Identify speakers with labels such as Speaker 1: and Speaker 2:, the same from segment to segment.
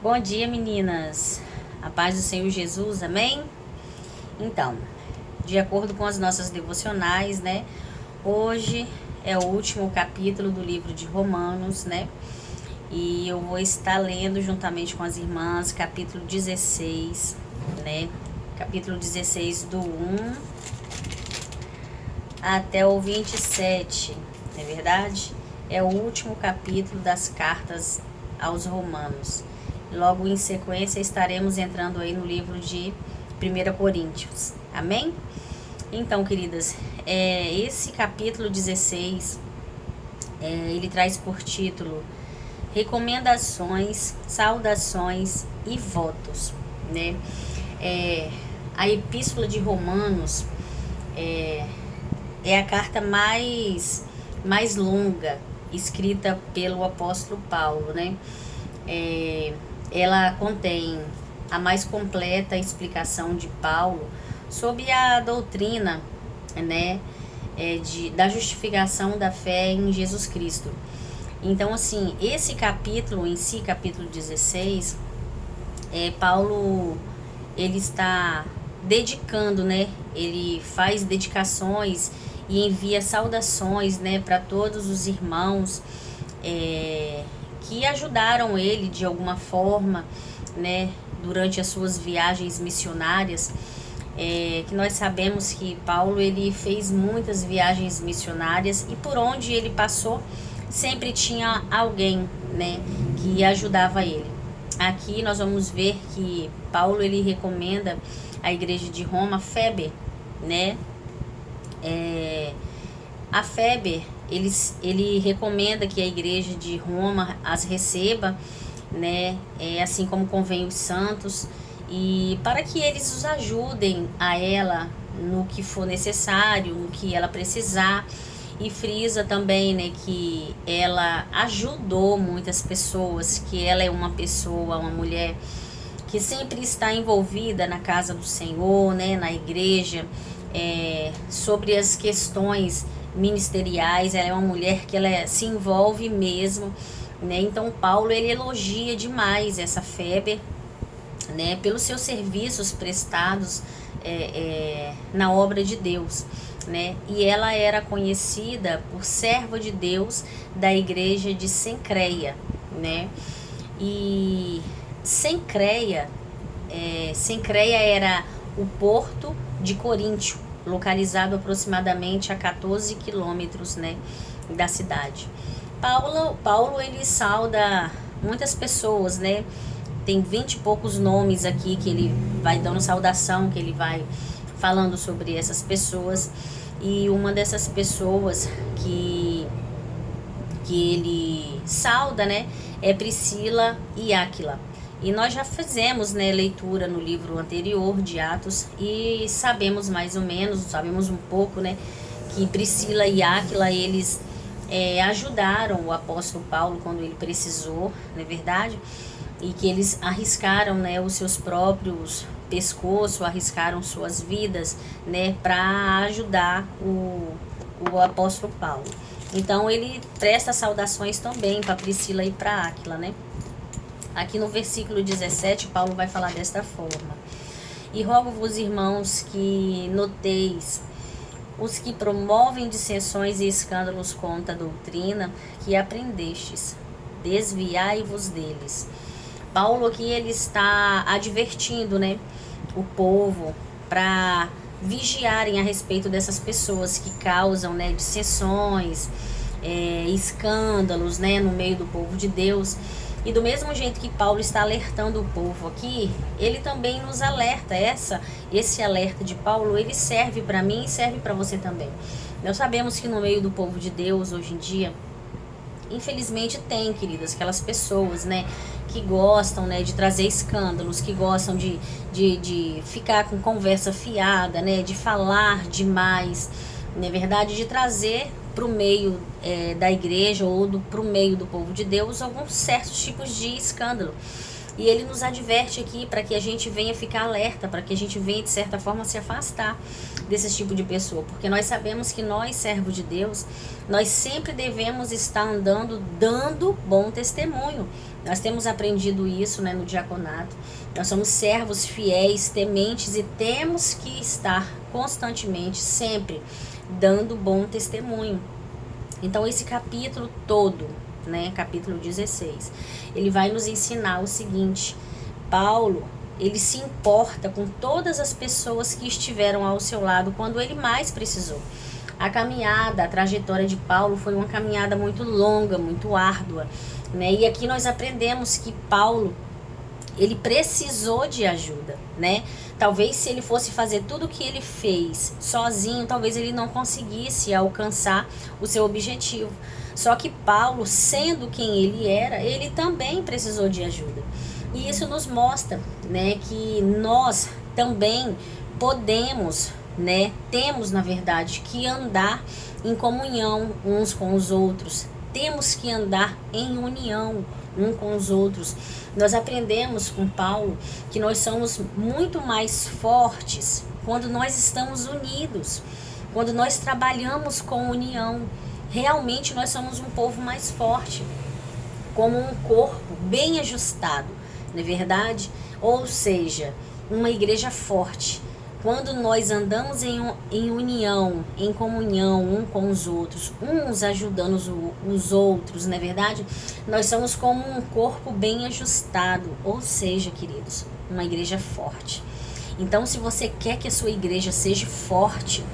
Speaker 1: Bom dia, meninas. A paz do Senhor Jesus, amém? Então, de acordo com as nossas devocionais, né? Hoje é o último capítulo do livro de Romanos, né? E eu vou estar lendo juntamente com as irmãs capítulo 16, né? Capítulo 16 do 1 até o 27, não é verdade? É o último capítulo das cartas aos Romanos. Logo em sequência estaremos entrando aí no livro de 1 Coríntios, amém? Então, queridas, esse capítulo 16, ele traz por título Recomendações, Saudações e Votos, né? A Epístola de Romanos é a carta mais longa escrita pelo apóstolo Paulo, né? Ela contém a mais completa explicação de Paulo sobre a doutrina, né, da justificação da fé em Jesus Cristo. Então, assim, esse capítulo em si, capítulo 16, Paulo, ele está dedicando, né, ele faz dedicações e envia saudações, né, para todos os irmãos que ajudaram ele de alguma forma, né, durante as suas viagens missionárias, que nós sabemos que Paulo, ele fez muitas viagens missionárias e por onde ele passou sempre tinha alguém, né, que ajudava ele. Aqui nós vamos ver que Paulo, ele recomenda a igreja de Roma, Féber, né, a Féber, ele recomenda que a igreja de Roma as receba, né, assim como convém os santos, e para que eles os ajudem a ela no que for necessário, no que ela precisar. E frisa também, né, que ela ajudou muitas pessoas, que ela é uma pessoa, uma mulher que sempre está envolvida na casa do Senhor, né, na igreja, sobre as questões ministeriais. Ela é uma mulher que ela se envolve mesmo, né? Então Paulo, ele elogia demais essa Féber, né, pelos seus serviços prestados na obra de Deus, né? E ela era conhecida por serva de Deus da igreja de Cencreia, né? E Cencreia era o porto de Coríntio, localizado aproximadamente a 14 quilômetros, né, da cidade. Paulo, ele sauda muitas pessoas, né? Tem 20 e poucos nomes aqui que ele vai dando saudação, que ele vai falando sobre essas pessoas. E uma dessas pessoas que ele sauda, né, é Priscila e Áquila. E nós já fizemos, né, leitura no livro anterior de Atos e sabemos mais ou menos, sabemos um pouco, né, que Priscila e Áquila, eles ajudaram o apóstolo Paulo quando ele precisou, não é verdade? E que eles arriscaram, né, os seus próprios pescoços, arriscaram suas vidas, né, para ajudar o apóstolo Paulo. Então ele presta saudações também para Priscila e para Áquila, né? Aqui no versículo 17, Paulo vai falar desta forma: E rogo-vos, irmãos, que noteis os que promovem dissensões e escândalos contra a doutrina que aprendestes, desviai-vos deles. Paulo aqui, ele está advertindo, né, o povo para vigiarem a respeito dessas pessoas que causam, né, dissensões, escândalos, né, no meio do povo de Deus. E do mesmo jeito que Paulo está alertando o povo aqui, ele também nos alerta. Esse alerta de Paulo, ele serve para mim e serve para você também. Nós sabemos que no meio do povo de Deus, hoje em dia, infelizmente tem, queridas, aquelas pessoas, né, que gostam, né, de trazer escândalos, que gostam de ficar com conversa fiada, né, de falar demais, na verdade, de trazer para o meio da igreja ou para o meio do povo de Deus alguns certos tipos de escândalo. E ele nos adverte aqui para que a gente venha ficar alerta, para que a gente venha, de certa forma, se afastar desse tipo de pessoa. Porque nós sabemos que nós, servos de Deus, nós sempre devemos estar andando, dando bom testemunho. Nós temos aprendido isso, né, no diaconato. Nós somos servos fiéis, tementes, e temos que estar constantemente, sempre, dando bom testemunho. Então, esse capítulo todo, né, capítulo 16, ele vai nos ensinar o seguinte: Paulo, ele se importa com todas as pessoas que estiveram ao seu lado quando ele mais precisou. A caminhada, a trajetória de Paulo foi uma caminhada muito longa, muito árdua, né? E aqui nós aprendemos que Paulo, ele precisou de ajuda, né? Talvez se ele fosse fazer tudo o que ele fez sozinho, talvez ele não conseguisse alcançar o seu objetivo. Só que Paulo, sendo quem ele era, ele também precisou de ajuda. E isso nos mostra, né, que nós também podemos, né, temos na verdade que andar em comunhão uns com os outros. Temos que andar em união um com os outros. Nós aprendemos com Paulo que nós somos muito mais fortes quando nós estamos unidos, quando nós trabalhamos com união. Realmente nós somos um povo mais forte, como um corpo bem ajustado, não é verdade? Ou seja, uma igreja forte. Quando nós andamos em união, em comunhão um com os outros, uns ajudando os outros, não é verdade? Nós somos como um corpo bem ajustado, ou seja, queridos, uma igreja forte. Então, se você quer que a sua igreja seja forte,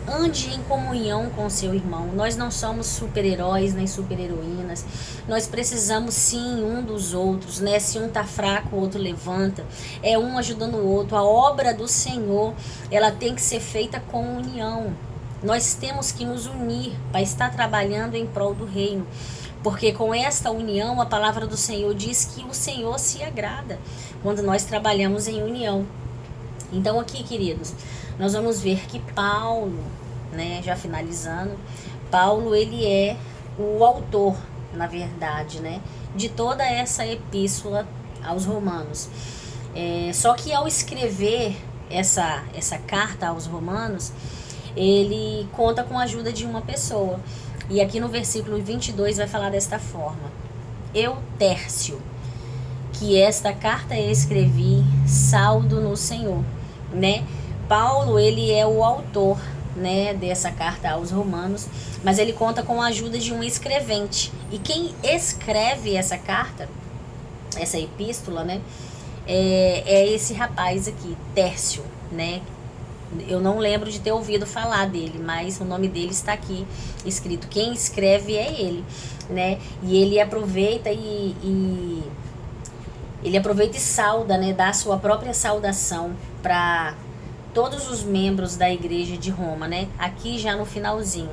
Speaker 1: ande em comunhão com o seu irmão. Nós não somos super-heróis nem super-heroínas. Nós precisamos sim um dos outros, né? Se um tá fraco, o outro levanta. É um ajudando o outro. A obra do Senhor, ela tem que ser feita com união. Nós temos que nos unir para estar trabalhando em prol do reino. Porque com esta união, a palavra do Senhor diz que o Senhor se agrada quando nós trabalhamos em união. Então aqui, queridos, nós vamos ver que Paulo, né, já finalizando, Paulo, ele é o autor, na verdade, né, de toda essa epístola aos Romanos. Só que ao escrever essa carta aos Romanos, ele conta com a ajuda de uma pessoa. E aqui no versículo 22 vai falar desta forma: Eu, Tércio, que esta carta eu escrevi, saldo no Senhor, né? Paulo, ele é o autor, né, dessa carta aos Romanos, mas ele conta com a ajuda de um escrevente. E quem escreve essa carta, essa epístola, né, é esse rapaz aqui, Tércio, né? Eu não lembro de ter ouvido falar dele, mas o nome dele está aqui escrito. Quem escreve é ele, né? E ele aproveita e sauda, né? Dá a sua própria saudação para todos os membros da igreja de Roma, né? Aqui já no finalzinho.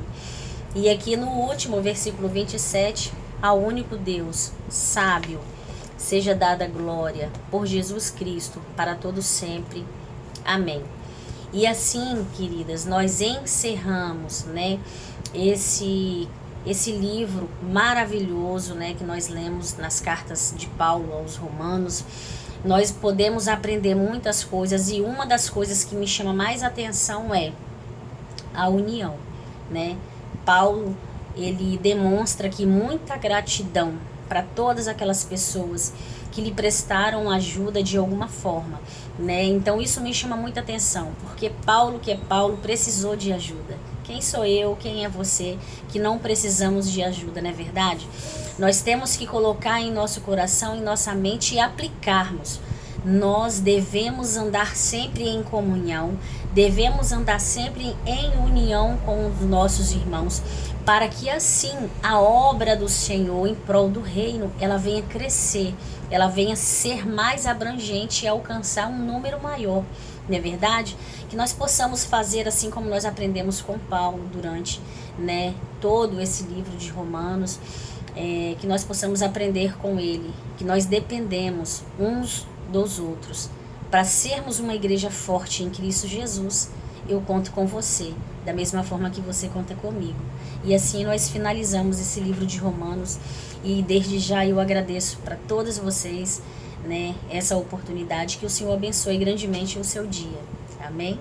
Speaker 1: E aqui no último versículo 27, ao único Deus, sábio, seja dada glória por Jesus Cristo para todos sempre. Amém. E assim, queridas, nós encerramos, né, esse livro maravilhoso, né, que nós lemos nas cartas de Paulo aos Romanos. Nós podemos aprender muitas coisas, e uma das coisas que me chama mais atenção é a união, né? Paulo, ele demonstra aqui muita gratidão para todas aquelas pessoas que lhe prestaram ajuda de alguma forma, né? Então isso me chama muita atenção, porque Paulo, que é Paulo, precisou de ajuda. Quem sou eu, quem é você, que não precisamos de ajuda, não é verdade? Nós temos que colocar em nosso coração, em nossa mente e aplicarmos. Nós devemos andar sempre em comunhão, devemos andar sempre em união com os nossos irmãos, para que assim a obra do Senhor em prol do reino, ela venha crescer, ela venha ser mais abrangente e alcançar um número maior, não é verdade? Que nós possamos fazer assim como nós aprendemos com Paulo durante, né, todo esse livro de Romanos, que nós possamos aprender com ele, que nós dependemos uns dos outros. Para sermos uma igreja forte em Cristo Jesus, eu conto com você, da mesma forma que você conta comigo. E assim nós finalizamos esse livro de Romanos, e desde já eu agradeço para todos vocês, né, essa oportunidade. Que o Senhor abençoe grandemente o seu dia. Amém?